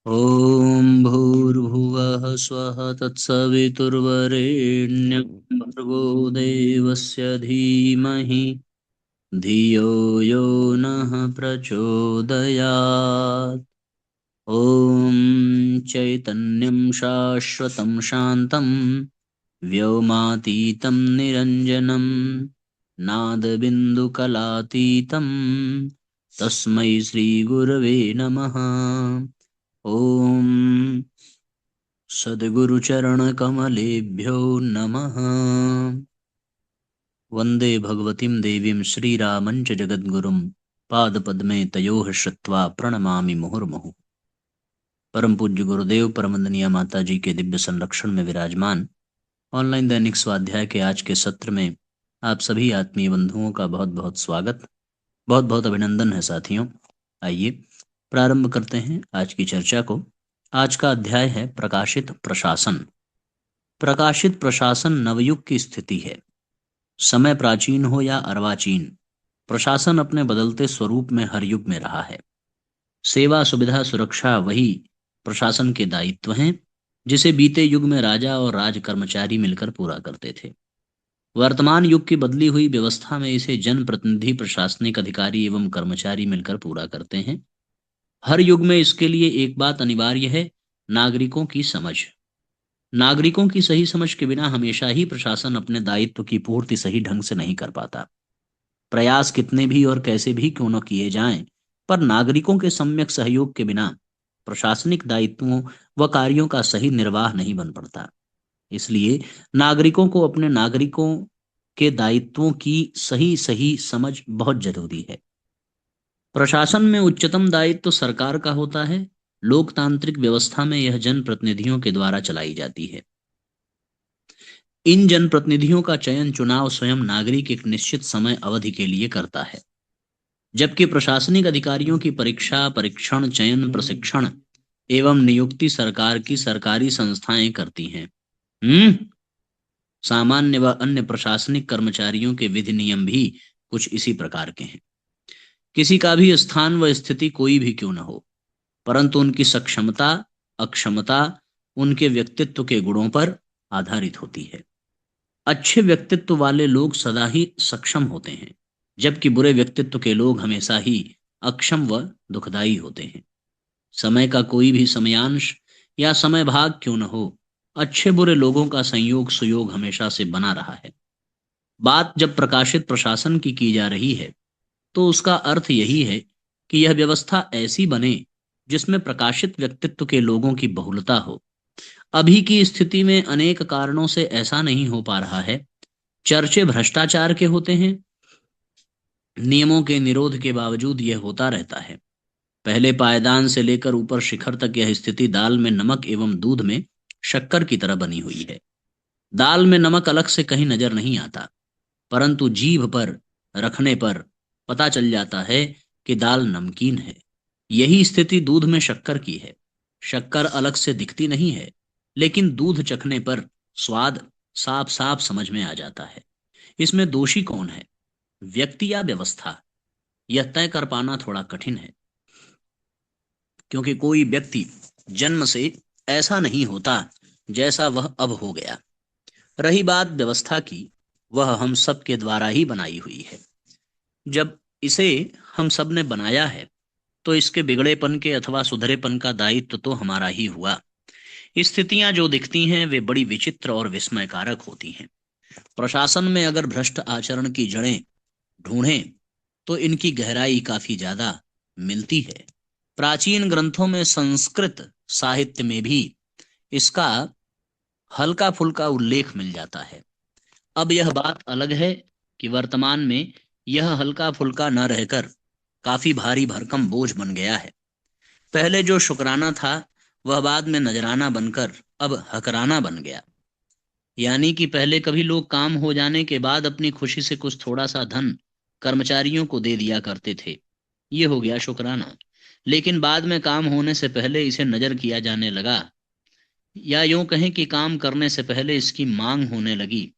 ॐ भूर्भुवः स्वः तत्सवितुर्वरेण्यं भर्गो देवस्य धीमहि धियो यो नः प्रचोदयात्। ॐ चैतन्यं शाश्वतं शान्तं व्योमातीतं निरञ्जनं नादबिन्दुकलातीतं तस्मै श्रीगुरवे नमः। ॐ सद्गुरुचरणकमलेभ्यो नमः। वन्दे भगवतीं देवीं श्रीरामञ्च जगद्गुरुं पादपद्मे तयोः श्रुत्वा प्रणमामि मुहुर्मुहुः। परम पूज्य गुरुदेव परमवंदनीय माता जी के दिव्य संरक्षण में विराजमान ऑनलाइन दैनिक स्वाध्याय के आज के सत्र में आप सभी आत्मीय बंधुओं का बहुत बहुत स्वागत, बहुत बहुत अभिनंदन है साथियों। आइए प्रारंभ करते हैं आज की चर्चा को। आज का अध्याय है प्रकाशित प्रशासन। प्रकाशित प्रशासन नवयुग की स्थिति है। समय प्राचीन हो या अर्वाचीन, प्रशासन अपने बदलते स्वरूप में हर युग में रहा है। सेवा, सुविधा, सुरक्षा वही प्रशासन के दायित्व हैं जिसे बीते युग में राजा और राज कर्मचारी मिलकर पूरा करते थे। वर्तमान युग की बदली हुई व्यवस्था में इसे जनप्रतिनिधि, प्रशासनिक अधिकारी एवं कर्मचारी मिलकर पूरा करते हैं। हर युग में इसके लिए एक बात अनिवार्य है, नागरिकों की समझ। नागरिकों की सही समझ के बिना हमेशा ही प्रशासन अपने दायित्व की पूर्ति सही ढंग से नहीं कर पाता। प्रयास कितने भी और कैसे भी क्यों न किए जाएं, पर नागरिकों के सम्यक सहयोग के बिना प्रशासनिक दायित्वों व कार्यों का सही निर्वाह नहीं बन पड़ता। इसलिए नागरिकों को अपने नागरिकों के दायित्वों की सही सही समझ बहुत जरूरी है। प्रशासन में उच्चतम दायित्व सरकार का होता है। लोकतांत्रिक व्यवस्था में यह जनप्रतिनिधियों के द्वारा चलाई जाती है। इन जनप्रतिनिधियों का चयन, चुनाव स्वयं नागरिक एक निश्चित समय अवधि के लिए करता है, जबकि प्रशासनिक अधिकारियों की परीक्षा, परीक्षण, चयन, प्रशिक्षण एवं नियुक्ति सरकार की सरकारी संस्थाएं करती हैं। सामान्य व अन्य प्रशासनिक कर्मचारियों के विधि नियम भी कुछ इसी प्रकार के हैं। किसी का भी स्थान व स्थिति कोई भी क्यों न हो, परंतु उनकी सक्षमता, अक्षमता उनके व्यक्तित्व के गुणों पर आधारित होती है। अच्छे व्यक्तित्व वाले लोग सदा ही सक्षम होते हैं, जबकि बुरे व्यक्तित्व के लोग हमेशा ही अक्षम व दुखदायी होते हैं। समय का कोई भी समयांश या समय भाग क्यों न हो, अच्छे बुरे लोगों का संयोग सुयोग हमेशा से बना रहा है। बात जब प्रकाशित प्रशासन की जा रही है, तो उसका अर्थ यही है कि यह व्यवस्था ऐसी बने जिसमें प्रकाशित व्यक्तित्व के लोगों की बहुलता हो। अभी की स्थिति में अनेक कारणों से ऐसा नहीं हो पा रहा है। चर्चे भ्रष्टाचार के होते हैं। नियमों के निरोध के बावजूद यह होता रहता है। पहले पायदान से लेकर ऊपर शिखर तक यह स्थिति दाल में नमक एवं दूध में शक्कर की तरह बनी हुई है। दाल में नमक अलग से कहीं नजर नहीं आता, परंतु जीभ पर रखने पर पता चल जाता है कि दाल नमकीन है। यही स्थिति दूध में शक्कर की है। शक्कर अलग से दिखती नहीं है, लेकिन दूध चखने पर स्वाद साफ साफ समझ में आ जाता है। इसमें दोषी कौन है, व्यक्ति या व्यवस्था, यह तय कर पाना थोड़ा कठिन है, क्योंकि कोई व्यक्ति जन्म से ऐसा नहीं होता जैसा वह अब हो गया। रही बात व्यवस्था की, वह हम सब के द्वारा ही बनाई हुई है। जब इसे हम सब ने बनाया है, तो इसके बिगड़ेपन के अथवा सुधरेपन का दायित्व तो हमारा ही हुआ। स्थितियां जो दिखती हैं वे बड़ी विचित्र और विस्मयकारक होती हैं। प्रशासन में अगर भ्रष्ट आचरण की जड़ें ढूंढें, तो इनकी गहराई काफी ज्यादा मिलती है। प्राचीन ग्रंथों में, संस्कृत साहित्य में भी इसका हल्का फुल्का उल्लेख मिल जाता है। अब यह बात अलग है कि वर्तमान में यह हल्का फुल्का न रहकर काफी भारी भरकम बोझ बन गया है। पहले जो शुक्राना था, वह बाद में नजराना बनकर अब हकराना बन गया। यानी कि पहले कभी लोग काम हो जाने के बाद अपनी खुशी से कुछ थोड़ा सा धन कर्मचारियों को दे दिया करते थे, ये हो गया शुक्राना। लेकिन बाद में काम होने से पहले इसे नजर किया जाने लगा, या यूं कहें कि काम करने से पहले इसकी मांग होने लगी।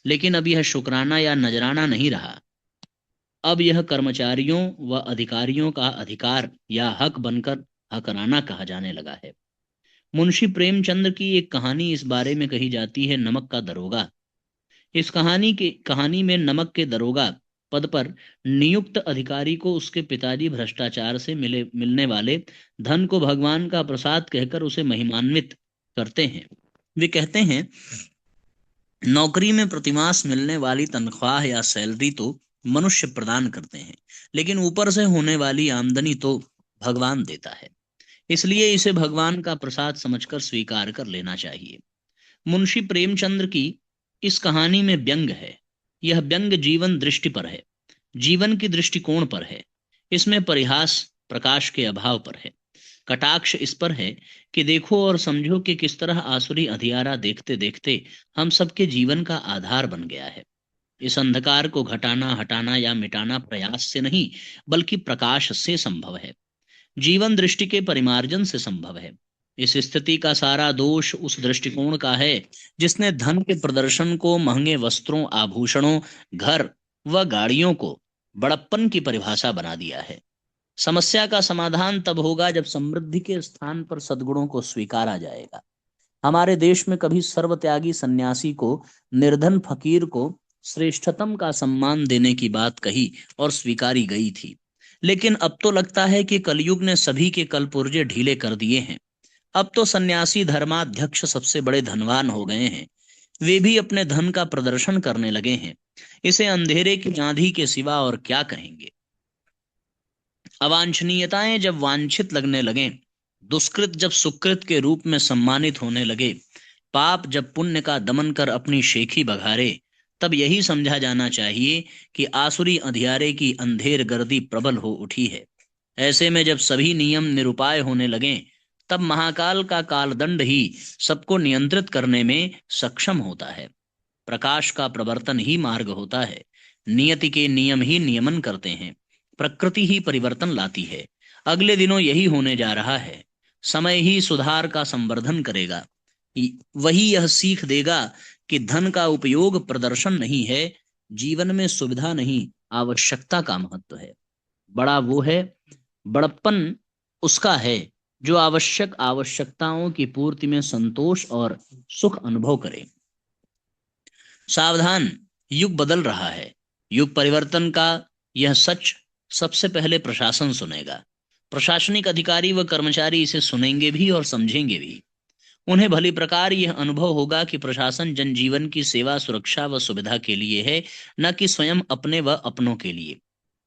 लेकिन अब यह शुक्राना या नजराना नहीं रहा, अब यह कर्मचारियों व अधिकारियों का अधिकार या हक बनकर हकराना कहा जाने लगा है। मुंशी प्रेमचंद की एक कहानी इस बारे में कही जाती है, नमक का दरोगा। इस कहानी में नमक के दरोगा पद पर नियुक्त अधिकारी को उसके पिताजी भ्रष्टाचार से मिलने वाले धन को भगवान का प्रसाद कहकर उसे महिमान्वित करते हैं। वे कहते हैं, नौकरी में प्रतिमास मिलने वाली तनख्वाह या सैलरी तो मनुष्य प्रदान करते हैं, लेकिन ऊपर से होने वाली आमदनी तो भगवान देता है, इसलिए इसे भगवान का प्रसाद समझकर स्वीकार कर लेना चाहिए। मुंशी प्रेमचंद्र की इस कहानी में व्यंग है। यह व्यंग जीवन दृष्टि पर है, जीवन की दृष्टिकोण पर है। इसमें परिहास प्रकाश के अभाव पर है। कटाक्ष इस पर है कि देखो और समझो कि किस तरह आसुरी अंधियारा देखते देखते हम सबके जीवन का आधार बन गया है। इस अंधकार को घटाना, हटाना या मिटाना प्रयास से नहीं, बल्कि प्रकाश से संभव है। जीवन दृष्टि के परिमार्जन से संभव है। इस स्थिति का सारा दोष उस दृष्टिकोण का है जिसने धन के प्रदर्शन को, महंगे वस्त्रों, आभूषणों, घर व गाड़ियों को बड़प्पन की परिभाषा बना दिया है। समस्या का समाधान तब होगा जब समृद्धि के स्थान पर सद्गुणों को स्वीकारा जाएगा। हमारे देश में कभी सर्वत्यागी सन्यासी को, निर्धन फकीर को श्रेष्ठतम का सम्मान देने की बात कही और स्वीकारी गई थी, लेकिन अब तो लगता है कि कलयुग ने सभी के कलपुर्जे ढीले कर दिए हैं। अब तो सन्यासी धर्माध्यक्ष सबसे बड़े धनवान हो गए हैं। वे भी अपने धन का प्रदर्शन करने लगे हैं। इसे अंधेरे की आंधी के सिवा और क्या कहेंगे। अवांछनीयताएं जब वांछित लगने लगे, दुष्कृत जब सुकृत के रूप में सम्मानित होने लगे, पाप जब पुण्य का दमन कर अपनी शेखी बघारे, तब यही समझा जाना चाहिए कि आसुरी अंधियारे की अंधेर गर्दी प्रबल हो उठी है। ऐसे में जब सभी नियम निरुपाय होने लगे, तब महाकाल का कालदंड ही सबको नियंत्रित करने में सक्षम होता है। प्रकाश का प्रवर्तन ही मार्ग होता है। नियति के नियम ही नियमन करते हैं। प्रकृति ही परिवर्तन लाती है। अगले दिनों यही होने जा रहा है। समय ही सुधार का संवर्धन करेगा। वही यह सीख देगा कि धन का उपयोग प्रदर्शन नहीं है, जीवन में सुविधा नहीं, आवश्यकता का महत्व है। बड़ा वो है, बड़प्पन उसका है जो आवश्यकताओं की पूर्ति में संतोष और सुख अनुभव करे। सावधान, युग बदल रहा है। युग परिवर्तन का यह सच सबसे पहले प्रशासन सुनेगा। प्रशासनिक अधिकारी व कर्मचारी इसे सुनेंगे भी और समझेंगे भी। उन्हें भली प्रकार यह अनुभव होगा कि प्रशासन जनजीवन की सेवा, सुरक्षा व सुविधा के लिए है, न कि स्वयं अपने व अपनों के लिए।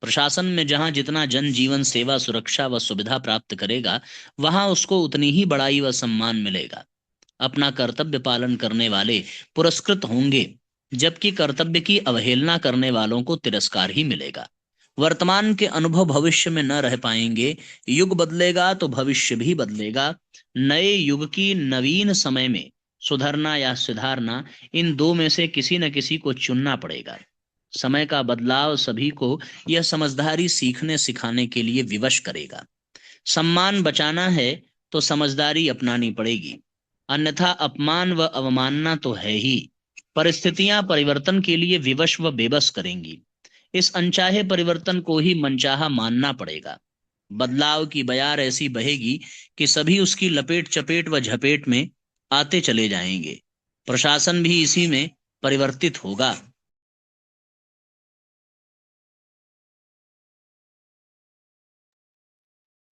प्रशासन में जहां जितना जनजीवन सेवा, सुरक्षा व सुविधा प्राप्त करेगा, वहां उसको उतनी ही बड़ाई व सम्मान मिलेगा। अपना कर्तव्य पालन करने वाले पुरस्कृत होंगे, जबकि कर्तव्य की अवहेलना करने वालों को तिरस्कार ही मिलेगा। वर्तमान के अनुभव भविष्य में न रह पाएंगे। युग बदलेगा तो भविष्य भी बदलेगा। नए युग की नवीन समय में सुधरना या सुधारना, इन दो में से किसी न किसी को चुनना पड़ेगा। समय का बदलाव सभी को यह समझदारी सीखने सिखाने के लिए विवश करेगा। सम्मान बचाना है तो समझदारी अपनानी पड़ेगी, अन्यथा अपमान व अवमानना तो है ही। परिस्थितियां परिवर्तन के लिए विवश व बेबस करेंगी। इस अनचाहे परिवर्तन को ही मनचाहा मानना पड़ेगा। बदलाव की बयार ऐसी बहेगी कि सभी उसकी लपेट चपेट व झपेट में आते चले जाएंगे। प्रशासन भी इसी में परिवर्तित होगा।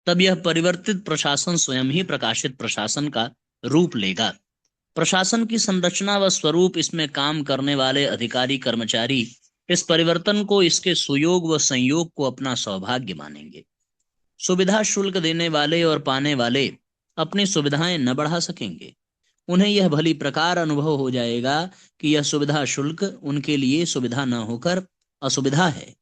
तब यह परिवर्तित प्रशासन स्वयं ही प्रकाशित प्रशासन का रूप लेगा। प्रशासन की संरचना व स्वरूप, इसमें काम करने वाले अधिकारी कर्मचारी इस परिवर्तन को, इसके सुयोग व संयोग को अपना सौभाग्य मानेंगे। सुविधा शुल्क देने वाले और पाने वाले अपनी सुविधाएं न बढ़ा सकेंगे। उन्हें यह भली प्रकार अनुभव हो जाएगा कि यह सुविधा शुल्क उनके लिए सुविधा न होकर असुविधा है।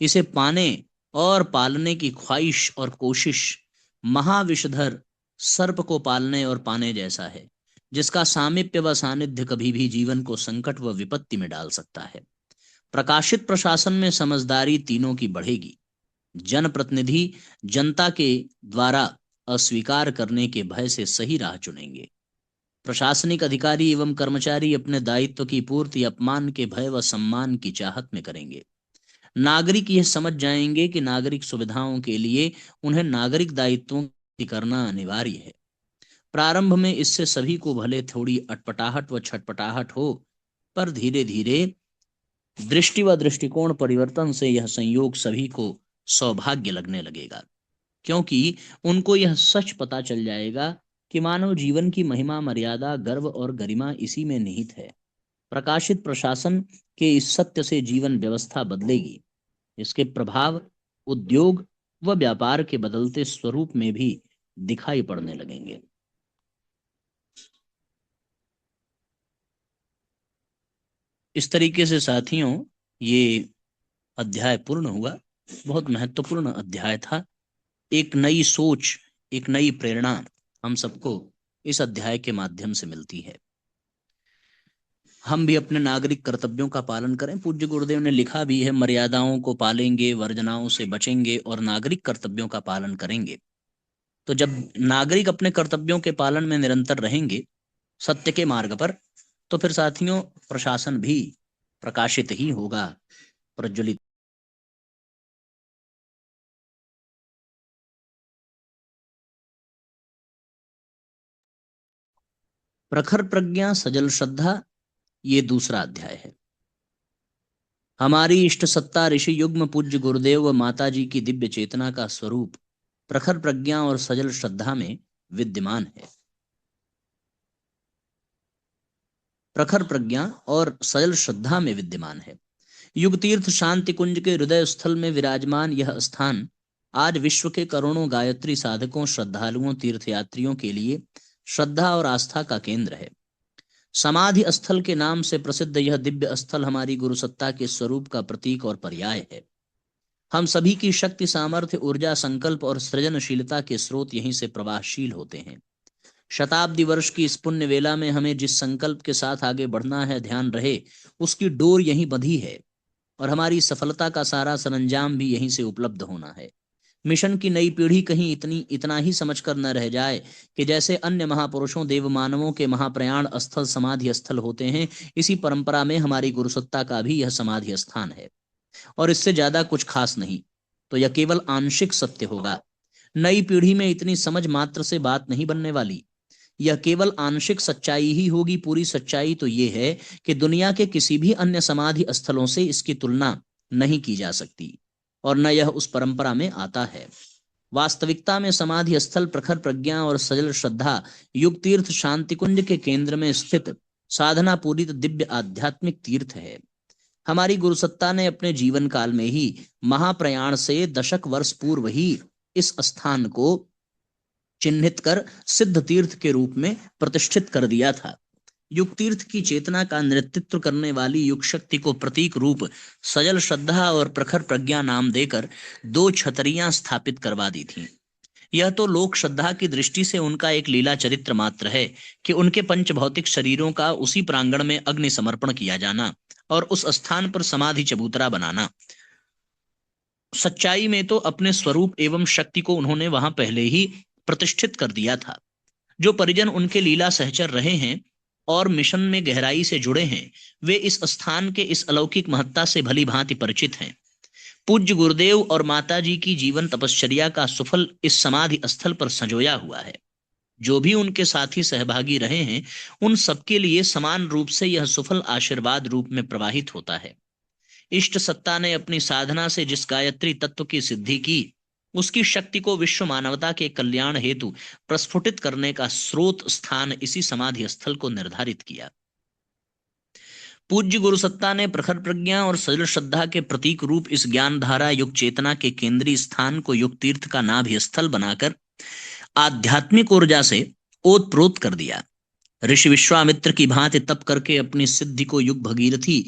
इसे पाने और पालने की ख्वाहिश और कोशिश महाविषधर सर्प को पालने और पाने जैसा है, जिसका सामीप्य व सानिध्य कभी भी जीवन को संकट व विपत्ति में डाल सकता है। प्रकाशित प्रशासन में समझदारी तीनों की बढ़ेगी। जनप्रतिनिधि जनता के द्वारा अस्वीकार करने के भय से सही राह चुनेंगे। प्रशासनिक अधिकारी एवं कर्मचारी अपने दायित्व की पूर्ति अपमान के भय व सम्मान की चाहत में करेंगे। नागरिक यह समझ जाएंगे कि नागरिक सुविधाओं के लिए उन्हें नागरिक दायित्वों की करना अनिवार्य है। प्रारंभ में इससे सभी को भले थोड़ी अटपटाहट व छटपटाहट हो, पर धीरे धीरे दृष्टि व दृष्टिकोण परिवर्तन से यह संयोग सभी को सौभाग्य लगने लगेगा, क्योंकि उनको यह सच पता चल जाएगा कि मानव जीवन की महिमा, मर्यादा, गर्व और गरिमा इसी में निहित है। प्रकाशित प्रशासन के इस सत्य से जीवन व्यवस्था बदलेगी। इसके प्रभाव उद्योग व व्यापार के बदलते स्वरूप में भी दिखाई पड़ने लगेंगे। इस तरीके से साथियों, ये अध्याय पूर्ण हुआ। बहुत महत्वपूर्ण अध्याय था। एक नई सोच, एक नई प्रेरणा हम सबको इस अध्याय के माध्यम से मिलती है। हम भी अपने नागरिक कर्तव्यों का पालन करें। पूज्य गुरुदेव ने लिखा भी है, मर्यादाओं को पालेंगे, वर्जनाओं से बचेंगे और नागरिक कर्तव्यों का पालन करेंगे। तो जब नागरिक अपने कर्तव्यों के पालन में निरंतर रहेंगे, सत्य के मार्ग पर, तो फिर साथियों प्रशासन भी प्रकाशित ही होगा, प्रज्वलित। प्रखर प्रज्ञा, सजल श्रद्धा, ये दूसरा अध्याय है। हमारी इष्ट सत्ता ऋषि युग्म पूज्य गुरुदेव व माता जी की दिव्य चेतना का स्वरूप प्रखर प्रज्ञा और सजल श्रद्धा में विद्यमान है। प्रखर प्रज्ञा और सजल श्रद्धा में विद्यमान है। युग तीर्थ शांति कुंज के हृदय स्थल में विराजमान यह स्थान आज विश्व के करोड़ों गायत्री साधकों, श्रद्धालुओं, तीर्थयात्रियों के लिए श्रद्धा और आस्था का केंद्र है। समाधि स्थल के नाम से प्रसिद्ध यह दिव्य स्थल हमारी गुरुसत्ता के स्वरूप का प्रतीक और पर्याय है। हम सभी की शक्ति, सामर्थ्य, ऊर्जा, संकल्प और सृजनशीलता के स्रोत यहीं से प्रवाहशील होते हैं। शताब्दी वर्ष की इस पुण्य वेला में हमें जिस संकल्प के साथ आगे बढ़ना है, ध्यान रहे उसकी डोर यहीं बंधी है और हमारी सफलता का सारा सरंजाम भी यहीं से उपलब्ध होना है। मिशन की नई पीढ़ी कहीं इतना ही समझकर न रह जाए कि जैसे अन्य महापुरुषों, देव मानवों के महाप्रयाण स्थल समाधि स्थल होते हैं, इसी परंपरा में हमारी गुरुसत्ता का भी यह समाधि स्थान है और इससे ज्यादा कुछ खास नहीं। तो यह केवल आंशिक सत्य होगा। नई पीढ़ी में इतनी समझ मात्र से बात नहीं बनने वाली। यह केवल आंशिक सच्चाई ही होगी। पूरी सच्चाई तो यह है कि दुनिया के किसी भी अन्य समाधि स्थलों से इसकी तुलना नहीं की जा सकती और न यह उस परंपरा में आता है। वास्तविकता में समाधि स्थल प्रखर प्रज्ञा और सजल श्रद्धा युग तीर्थ शांति कुंज के केंद्र में स्थित साधना पूरित दिव्य आध्यात्मिक तीर्थ है। हमारी गुरुसत्ता ने अपने जीवन काल में ही महाप्रयाण से दशक वर्ष पूर्व ही इस स्थान को चिन्हित कर सिद्ध तीर्थ के रूप में प्रतिष्ठित कर दिया था। युग तीर्थ की चेतना का नेतृत्व करने वाली युग शक्ति को प्रतीक रूप सजल श्रद्धा और प्रखर प्रज्ञा नाम देकर दो छतरियां स्थापित करवा दी थीं। यह तो लोक श्रद्धा की दृष्टि से उनका एक लीला चरित्र मात्र है कि उनके पंच भौतिक शरीरों का उसी प्रांगण में अग्नि समर्पण किया जाना और उस स्थान पर समाधि चबूतरा बनाना। सच्चाई में तो अपने स्वरूप एवं शक्ति को उन्होंने वहां पहले ही प्रतिष्ठित कर दिया था। जो परिजन उनके लीला सहचर रहे हैं और मिशन में गहराई से जुड़े हैं, वे इस स्थान के इस अलौकिक महत्ता से भली भांति परिचित हैं। पूज्य गुरुदेव और माता जी की जीवन तपश्चर्या का सुफल इस समाधि स्थल पर संजोया हुआ है। जो भी उनके साथी सहभागी रहे हैं, उन सबके लिए समान रूप से यह सुफल आशीर्वाद रूप में प्रवाहित होता है। इष्ट सत्ता ने अपनी साधना से जिस गायत्री तत्व की सिद्धि की, उसकी शक्ति को विश्व मानवता के कल्याण हेतु प्रस्फुटित करने का स्रोत स्थान इसी समाधि स्थल को निर्धारित किया। पूज्य गुरुसत्ता ने प्रखर प्रज्ञा और सजल श्रद्धा के प्रतीक रूप इस ज्ञान धारा युग चेतना के केंद्रीय स्थान को युग तीर्थ का नाभि स्थल बनाकर आध्यात्मिक ऊर्जा से ओतप्रोत कर दिया। ऋषि विश्वामित्र की भांति तप करके अपनी सिद्धि को युग भगीरथी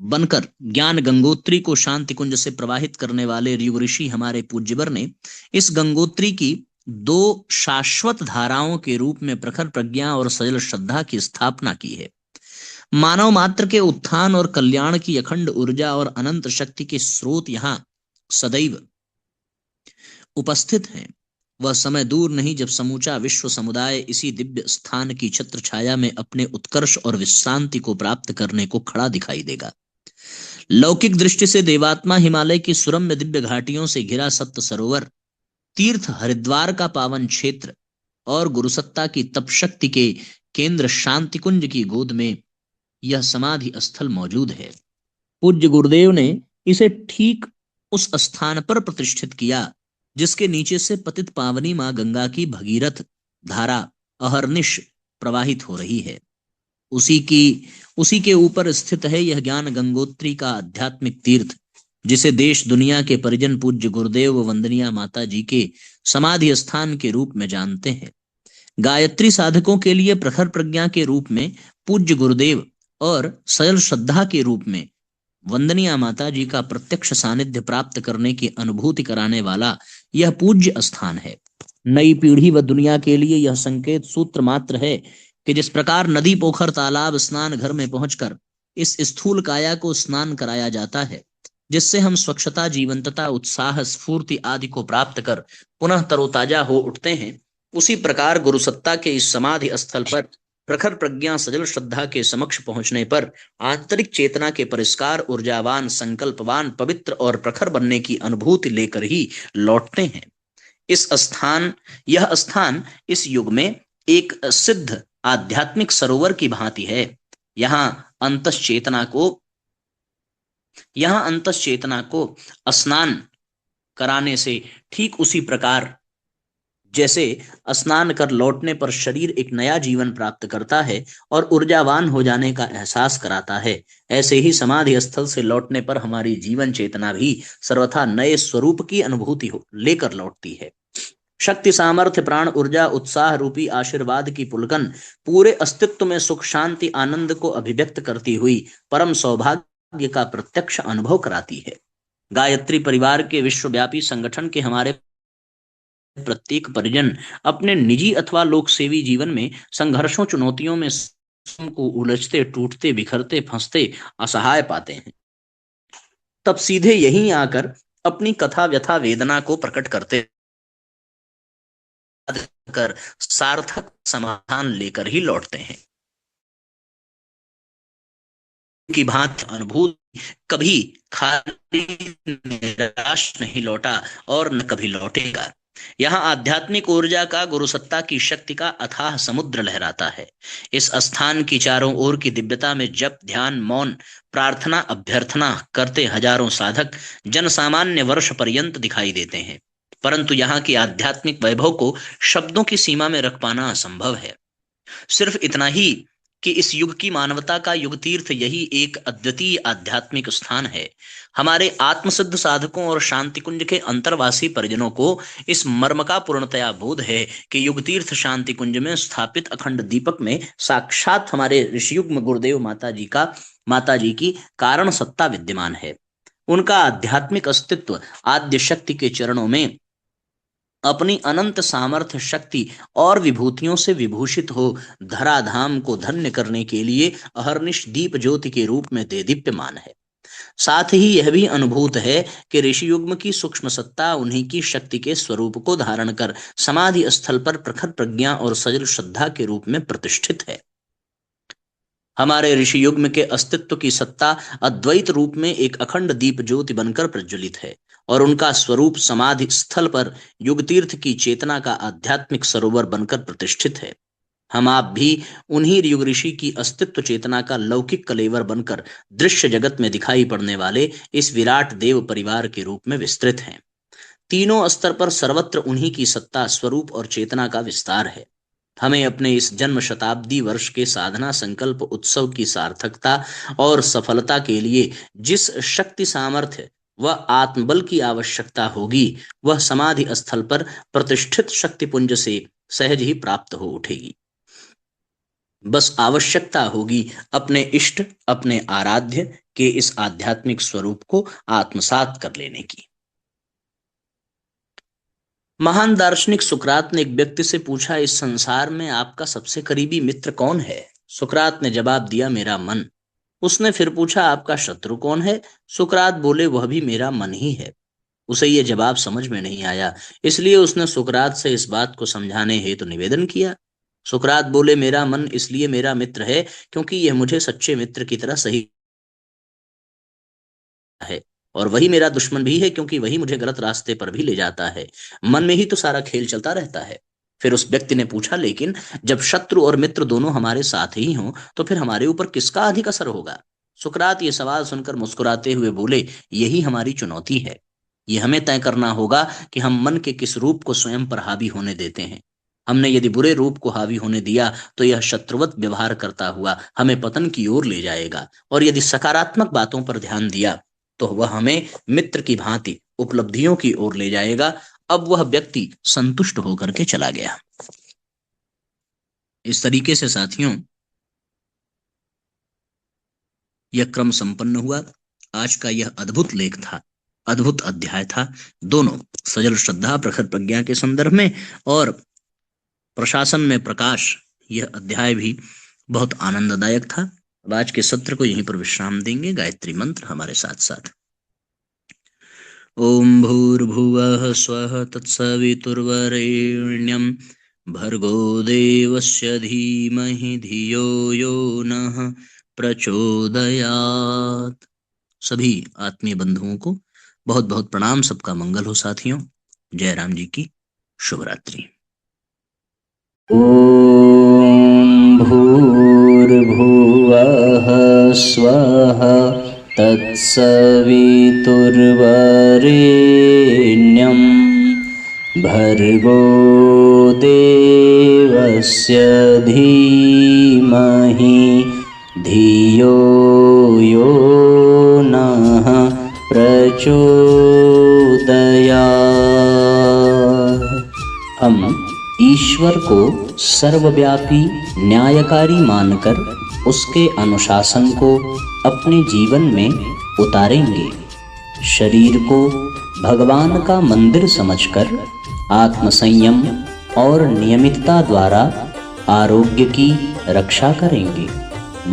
बनकर ज्ञान गंगोत्री को शांति कुंज से प्रवाहित करने वाले युग ऋषि हमारे पूज्यवर ने इस गंगोत्री की दो शाश्वत धाराओं के रूप में प्रखर प्रज्ञा और सजल श्रद्धा की स्थापना की है। मानव मात्र के उत्थान और कल्याण की अखंड ऊर्जा और अनंत शक्ति के स्रोत यहाँ सदैव उपस्थित हैं। वह समय दूर नहीं जब समूचा विश्व समुदाय इसी दिव्य स्थान की छत्र छाया में अपने उत्कर्ष और विश्रांति को प्राप्त करने को खड़ा दिखाई देगा। लौकिक दृष्टि से देवात्मा हिमालय की सुरम्य दिव्य घाटियों से घिरा सप्त सरोवर, तीर्थ हरिद्वार का पावन क्षेत्र और गुरुसत्ता की तप शक्ति के केंद्र शांति कुंज की गोद में यह समाधि स्थल मौजूद है। पूज्य गुरुदेव ने इसे ठीक उस स्थान पर प्रतिष्ठित किया जिसके नीचे से पतित पावनी मां गंगा की भगीरथ धारा अहर्निश प्रवाहित हो रही है। उसी के ऊपर स्थित है यह ज्ञान गंगोत्री का आध्यात्मिक तीर्थ, जिसे देश दुनिया के परिजन पूज्य गुरुदेव व वंदनीय माता जी के समाधि स्थान के रूप में जानते हैं। गायत्री साधकों के लिए प्रखर प्रज्ञा के रूप में पूज्य गुरुदेव और सरल श्रद्धा के रूप में वंदनीय माता जी का प्रत्यक्ष सानिध्य प्राप्त करने की अनुभूति कराने वाला यह पूज्य स्थान है। नई पीढ़ी व दुनिया के लिए यह संकेत सूत्र मात्र है कि जिस प्रकार नदी, पोखर, तालाब, स्नान घर में पहुंचकर इस स्थूल काया को स्नान कराया जाता है, जिससे हम स्वच्छता, जीवंतता, उत्साह, स्फूर्ति आदि को प्राप्त कर पुनः तरोताजा हो उठते हैं, उसी प्रकार गुरुसत्ता के इस समाधि स्थल पर प्रखर प्रज्ञा सजल श्रद्धा के समक्ष पहुंचने पर आंतरिक चेतना के परिष्कार, ऊर्जावान, संकल्पवान, पवित्र और प्रखर बनने की अनुभूति लेकर ही लौटते हैं। यह स्थान इस युग में एक सिद्ध आध्यात्मिक सरोवर की भांति है। यहाँ अंतश्चेतना को स्नान कराने से ठीक उसी प्रकार जैसे स्नान कर लौटने पर शरीर एक नया जीवन प्राप्त करता है और ऊर्जावान हो जाने का एहसास कराता है, ऐसे ही समाधि स्थल से लौटने पर हमारी जीवन चेतना भी सर्वथा नए स्वरूप की अनुभूति लेकर लौटती है। शक्ति, सामर्थ्य, प्राण, ऊर्जा, उत्साह रूपी आशीर्वाद की पुलकन पूरे अस्तित्व में सुख, शांति, आनंद को अभिव्यक्त करती हुई परम सौभाग्य का प्रत्यक्ष अनुभव कराती है। गायत्री परिवार के विश्वव्यापी संगठन के हमारे प्रत्येक परिजन अपने निजी अथवा लोक सेवी जीवन में संघर्षों, चुनौतियों में को उलझते, टूटते, बिखरते, फंसते, असहाय पाते हैं। तब सीधे यहीं आकर अपनी कथा, व्यथा, वेदना को प्रकट करते कर सार्थक समाधान लेकर ही लौटते हैं। की भांति अनुभूति कभी खाली निराश नहीं लौटा और न कभी लौटेगा। यहाँ आध्यात्मिक ऊर्जा का, गुरुसत्ता की शक्ति का अथाह समुद्र लहराता है। इस स्थान की चारों ओर की दिव्यता में जप, ध्यान, मौन, प्रार्थना, अभ्यर्थना करते हजारों साधक जन सामान्य वर्ष पर्यंत दिखाई देते हैं, परंतु यहाँ की आध्यात्मिक वैभव को शब्दों की सीमा में रख पाना असंभव है। सिर्फ इतना ही कि इस युग की मानवता का युग तीर्थ यही एक अद्वितीय आध्यात्मिक स्थान है। हमारे आत्मसिद्ध साधकों और शांति कुंज के अंतर्वासी परिजनों को इस मर्म का पूर्णतया बोध है कि युग तीर्थ शांति कुंज में स्थापित अखंड दीपक में साक्षात हमारे ऋषियुग्म गुरुदेव माता जी की कारण सत्ता विद्यमान है। उनका आध्यात्मिक अस्तित्व आद्य शक्ति के चरणों में अपनी अनंत सामर्थ्य, शक्ति और विभूतियों से विभूषित हो धराधाम को धन्य करने के लिए अहर्निश दीप ज्योति के रूप में देदीप्यमान है। साथ ही यह भी अनुभूत है कि ऋषि युग्म की सूक्ष्म सत्ता उन्हीं की शक्ति के स्वरूप को धारण कर समाधि स्थल पर प्रखर प्रज्ञा और सजल श्रद्धा के रूप में प्रतिष्ठित है। हमारे ऋषि युग्म के अस्तित्व की सत्ता अद्वैत रूप में एक अखंड दीप ज्योति बनकर प्रज्वलित है और उनका स्वरूप समाधि स्थल पर युग तीर्थ की चेतना का आध्यात्मिक सरोवर बनकर प्रतिष्ठित है। हम आप भी उन्हीं युग ऋषि की अस्तित्व चेतना का लौकिक कलेवर बनकर दृश्य जगत में दिखाई पड़ने वाले इस विराट देव परिवार के रूप में विस्तृत हैं। तीनों स्तर पर सर्वत्र उन्हीं की सत्ता, स्वरूप और चेतना का विस्तार है। हमें अपने इस जन्म शताब्दी वर्ष के साधना संकल्प उत्सव की सार्थकता और सफलता के लिए जिस शक्ति, सामर्थ्य व आत्मबल की आवश्यकता होगी वह समाधि स्थल पर प्रतिष्ठित शक्तिपुंज से सहज ही प्राप्त हो उठेगी। बस आवश्यकता होगी अपने इष्ट, अपने आराध्य के इस आध्यात्मिक स्वरूप को आत्मसात कर लेने की। महान दार्शनिक सुकरात ने एक व्यक्ति से पूछा, इस संसार में आपका सबसे करीबी मित्र कौन है? सुकरात ने जवाब दिया, मेरा मन। उसने फिर पूछा, आपका शत्रु कौन है? सुकरात बोले, वह भी मेरा मन ही है। उसे यह जवाब समझ में नहीं आया, इसलिए उसने सुकरात से इस बात को समझाने हेतु निवेदन किया। सुकरात बोले, मेरा मन इसलिए मेरा मित्र है क्योंकि यह मुझे सच्चे मित्र की तरह सही है, और वही मेरा दुश्मन भी है, क्योंकि वही मुझे गलत रास्ते पर भी ले जाता है। मन में ही तो सारा खेल चलता रहता है। फिर उस व्यक्ति ने पूछा, लेकिन जब शत्रु और मित्र दोनों हमारे साथ ही हों, तो फिर हमारे ऊपर किसका अधिक असर होगा? सुकरात ये सवाल सुनकर मुस्कुराते हुए बोले, यही हमारी चुनौती है। ये हमें तय करना होगा कि हम मन के किस रूप को स्वयं पर हावी होने देते हैं। हमने यदि बुरे रूप को हावी होने दिया, तो यह शत्रुवत व्यवहार करता हुआ हमें पतन की ओर ले जाएगा, और यदि सकारात्मक बातों पर ध्यान दिया, तो वह हमें मित्र की भांति उपलब्धियों की ओर ले जाएगा। अब वह व्यक्ति संतुष्ट होकर के चला गया। इस तरीके से साथियों, यह क्रम संपन्न हुआ। आज का यह अद्भुत लेख था, अद्भुत अध्याय था, दोनों सजल श्रद्धा प्रखर प्रज्ञा के संदर्भ में और प्रशासन में प्रकाश, यह अध्याय भी बहुत आनंददायक था। अब आज के सत्र को यहीं पर विश्राम देंगे। गायत्री मंत्र हमारे साथ साथ। ओम भूर्भुवः स्वः तत्सवितुर्वरेण्यं भर्गो देवस्य धीमहि धियो यो नः प्रचोदयात्। सभी आत्मीय बंधुओं को बहुत बहुत प्रणाम। सबका मंगल हो साथियों। जय राम जी की शुभ रात्रि। ओम भूर्भुवः स्वः तत्सवितुर्वरेण्यं भर्गो देवस्य धीमहि धियो यो नः प्रचोदयात्। हम ईश्वर को सर्वव्यापी न्यायकारी मानकर उसके अनुशासन को अपने जीवन में उतारेंगे। शरीर को भगवान का मंदिर समझकर आत्मसंयम और नियमितता द्वारा आरोग्य की रक्षा करेंगे।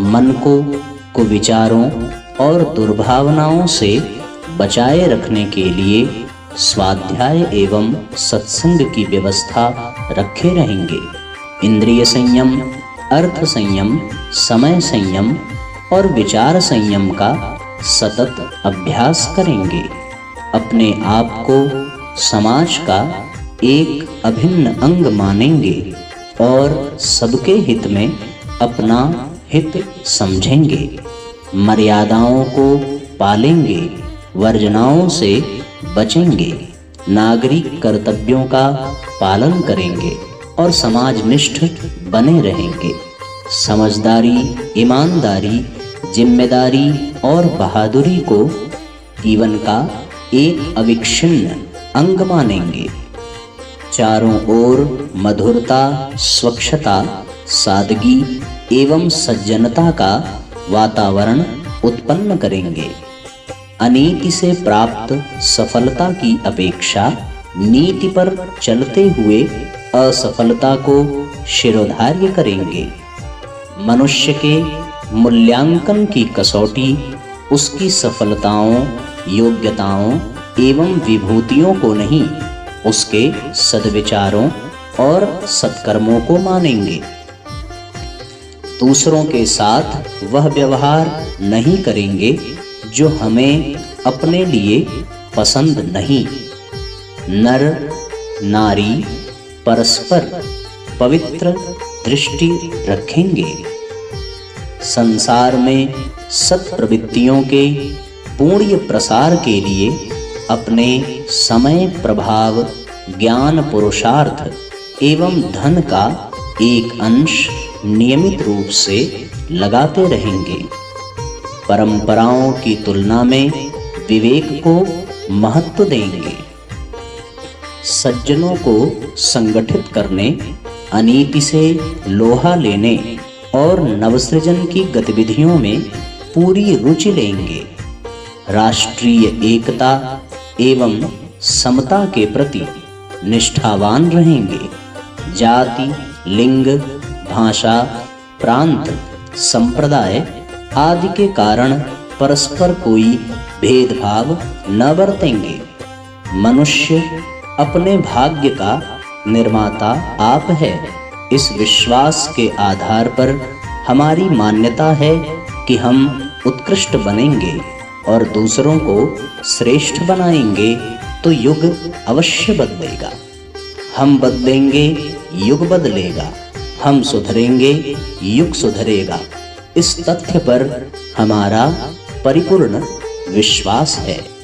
मन को कुविचारों और दुर्भावनाओं से बचाए रखने के लिए स्वाध्याय एवं सत्संग की व्यवस्था रखे रहेंगे। इंद्रिय संयम, अर्थ संयम, समय संयम और विचार संयम का सतत अभ्यास करेंगे। अपने आप को समाज का एक अभिन्न अंग मानेंगे और सबके हित में अपना हित समझेंगे। मर्यादाओं को पालेंगे, वर्जनाओं से बचेंगे, नागरिक कर्तव्यों का पालन करेंगे और समाजनिष्ठ बने रहेंगे। समझदारी, ईमानदारी, जिम्मेदारी और बहादुरी को जीवन का एक अविच्छिन्न अंग मानेंगे। चारों ओर मधुरता, स्वच्छता, सादगी एवं सज्जनता का वातावरण उत्पन्न करेंगे। अनीति से प्राप्त सफलता की अपेक्षा नीति पर चलते हुए असफलता को शिरोधार्य करेंगे। मनुष्य के मूल्यांकन की कसौटी उसकी सफलताओं, योग्यताओं एवं विभूतियों को नहीं, उसके सद्विचारों और सत्कर्मों को मानेंगे। दूसरों के साथ वह व्यवहार नहीं करेंगे जो हमें अपने लिए पसंद नहीं। नर नारी परस्पर पवित्र दृष्टि रखेंगे। संसार में सत्प्रवृत्तियों के पूर्ण प्रसार के लिए अपने समय, प्रभाव, ज्ञान, पुरुषार्थ एवं धन का एक अंश नियमित रूप से लगाते रहेंगे। परंपराओं की तुलना में विवेक को महत्व देंगे। सज्जनों को संगठित करने, अनीति से लोहा लेने और नवसृजन की गतिविधियों में पूरी रुचि लेंगे। राष्ट्रीय एकता एवं समता के प्रति निष्ठावान रहेंगे। जाति, लिंग, भाषा, प्रांत, संप्रदाय आदि के कारण परस्पर कोई भेदभाव न बरतेंगे। मनुष्य अपने भाग्य का निर्माता आप है। इस विश्वास के आधार पर हमारी मान्यता है कि हम उत्कृष्ट बनेंगे और दूसरों को श्रेष्ठ बनाएंगे तो युग अवश्य बदलेगा। हम बदलेंगे, युग बदलेगा। हम सुधरेंगे, युग सुधरेगा। इस तथ्य पर हमारा परिपूर्ण विश्वास है।